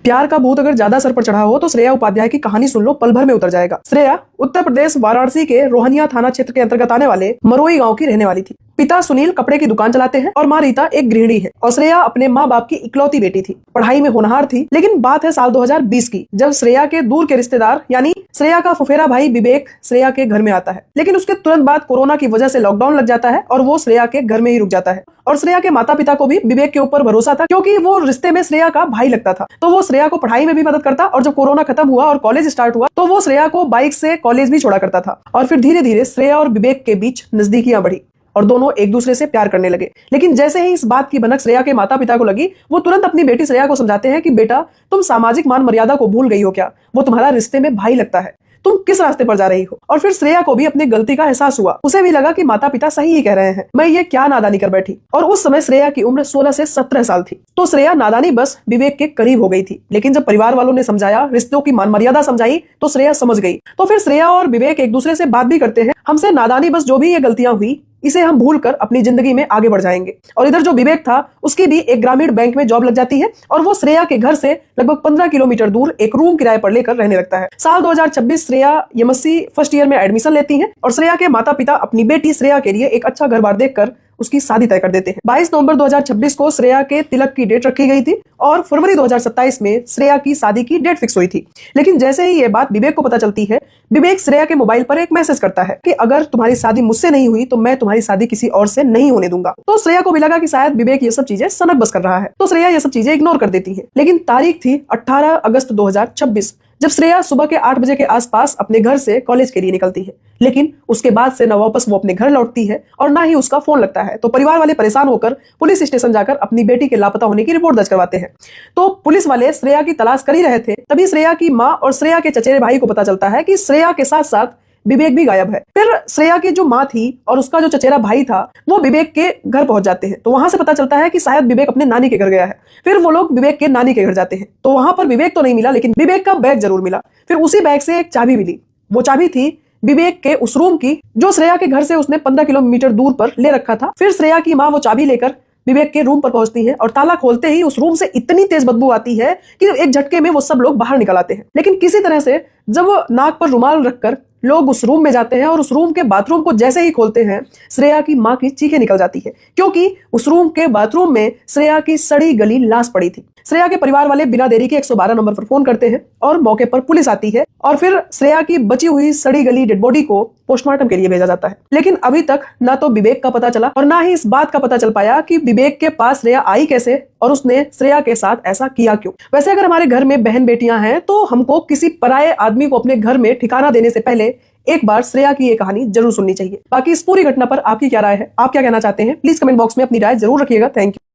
प्यार का भूत अगर ज्यादा सर पर चढ़ा हो तो श्रेया उपाध्याय की कहानी सुन लो, पल भर में उतर जाएगा। श्रेया उत्तर प्रदेश वाराणसी के रोहनिया थाना क्षेत्र के अंतर्गत आने वाले मरोई गांव की रहने वाली थी। पिता सुनील कपड़े की दुकान चलाते हैं और माँ रीता एक गृहिणी है और श्रेया अपने माँ बाप की इकलौती बेटी थी। पढ़ाई में होनहार थी, लेकिन बात है साल 2020 की, जब श्रेया के दूर के रिश्तेदार यानी श्रेया का फुफेरा भाई विवेक श्रेया के घर में आता है। लेकिन उसके तुरंत बाद कोरोना की वजह से लॉकडाउन लग जाता है और वो श्रेया के घर में ही रुक जाता है। और श्रेया के माता पिता को भी विवेक के ऊपर भरोसा था, क्योंकि वो रिश्ते में श्रेया का भाई लगता था, तो वो श्रेया को पढ़ाई में भी मदद करता। और जब कोरोना खत्म हुआ और कॉलेज स्टार्ट हुआ तो वो श्रेया को बाइक से कॉलेज भी छोड़ा करता था। और फिर धीरे धीरे श्रेया और विवेक के बीच नजदीकियां बढ़ी और दोनों एक दूसरे से प्यार करने लगे। लेकिन जैसे ही इस बात की भनक श्रेया के माता पिता को लगी, वो तुरंत अपनी बेटी श्रेया को समझाते हैं कि बेटा, तुम सामाजिक मान मर्यादा को भूल गई हो क्या? वो तुम्हारा रिश्ते में भाई लगता है, तुम किस रास्ते पर जा रही हो? और फिर श्रेया को भी अपनी गलती का एहसास हुआ। उसे भी लगा कि माता पिता सही ही कह रहे हैं, मैं ये क्या नादानी कर बैठी। और उस समय श्रेया की उम्र 16 से 17 साल थी। तो श्रेया नादानी बस विवेक के करीब हो गई थी। लेकिन जब परिवार वालों ने समझाया, रिश्तों की मान मर्यादा समझाई, तो श्रेया समझ गई। तो फिर श्रेया और विवेक एक दूसरे से बात भी करते हैं, हमसे नादानी बस जो भी ये गलतियां हुई इसे हम भूलकर अपनी जिंदगी में आगे बढ़ जाएंगे। और इधर जो विवेक था, उसकी भी एक ग्रामीण बैंक में जॉब लग जाती है और वो श्रेया के घर से लगभग 15 किलोमीटर दूर एक रूम किराए पर लेकर रहने लगता है। साल 2026 श्रेया एमएससी फर्स्ट ईयर में एडमिशन लेती है और श्रेया के माता पिता अपनी बेटी श्रेया के लिए एक अच्छा घर बार देखकर उसकी शादी तय कर देते हैं। 22 नवंबर 2026 को श्रेया के तिलक की डेट रखी गई थी और फरवरी 2027 में श्रेया की शादी की डेट फिक्स हुई थी। लेकिन जैसे ही ये बात विवेक को पता चलती है, विवेक श्रेया के मोबाइल पर एक मैसेज करता है कि अगर तुम्हारी शादी मुझसे नहीं हुई तो मैं तुम्हारी शादी किसी और से नहीं होने दूंगा। तो श्रेया को भी लगा कि शायद विवेक ये सब चीजें सनक बस कर रहा है, तो श्रेया ये सब चीजें इग्नोर कर देती है। लेकिन तारीख थी 18 अगस्त 2026, जब श्रेया सुबह के 8 बजे के आसपास अपने घर से कॉलेज के लिए निकलती है। लेकिन उसके बाद से न वापस वो अपने घर लौटती है और ना ही उसका फोन लगता है। तो परिवार वाले परेशान होकर पुलिस स्टेशन जाकर अपनी बेटी के लापता होने की रिपोर्ट दर्ज करवाते हैं। तो पुलिस वाले श्रेया की तलाश कर ही रहे थे, तभी श्रेया की माँ और श्रेया के चचेरे भाई को पता चलता है कि श्रेया के साथ साथ विवेक भी गायब है। फिर श्रेया की जो माँ थी और उसका जो चचेरा भाई था, वो विवेक के घर पहुंच जाते हैं। तो वहां से पता चलता है कि शायद विवेक अपने नानी के घर गया है। फिर वो लोग विवेक के नानी के घर जाते हैं, तो वहां पर विवेक तो नहीं मिला, लेकिन विवेक का बैग जरूर मिला। फिर उसी बैग से एक चाबी मिली। वो चाबी थी विवेक के उस रूम की जो श्रेया के घर से उसने 15 किलोमीटर दूर पर ले रखा था। फिर श्रेया की माँ वो चाबी लेकर विवेक के रूम पर पहुंचती है और ताला खोलते ही उस रूम से इतनी तेज बदबू आती है कि एक झटके में वो सब लोग बाहर निकल आते हैं। लेकिन किसी तरह से जब वो नाक पर रुमाल रखकर लोग उस रूम में जाते हैं और उस रूम के बाथरूम को जैसे ही खोलते हैं, श्रेया की मां की चीखें निकल जाती है, क्योंकि उस रूम के बाथरूम में श्रेया की सड़ी गली लाश पड़ी थी। श्रेया के परिवार वाले बिना देरी के 112 नंबर पर फोन करते हैं और मौके पर पुलिस आती है और फिर श्रेया की बची हुई सड़ी गली डेड बॉडी को पोस्टमार्टम के लिए भेजा जाता है। लेकिन अभी तक ना तो विवेक का पता चला और ना ही इस बात का पता चल पाया कि विवेक के पास श्रेया आई कैसे और उसने श्रेया के साथ ऐसा किया क्यों। वैसे अगर हमारे घर में बहन बेटियां हैं तो हमको किसी पराये आदमी को अपने घर में ठिकाना देने से पहले एक बार श्रेया की ये कहानी जरूर सुननी चाहिए। बाकी इस पूरी घटना पर आपकी क्या राय है, आप क्या कहना चाहते हैं, प्लीज कमेंट बॉक्स में अपनी राय जरूर रखिएगा। Thank you.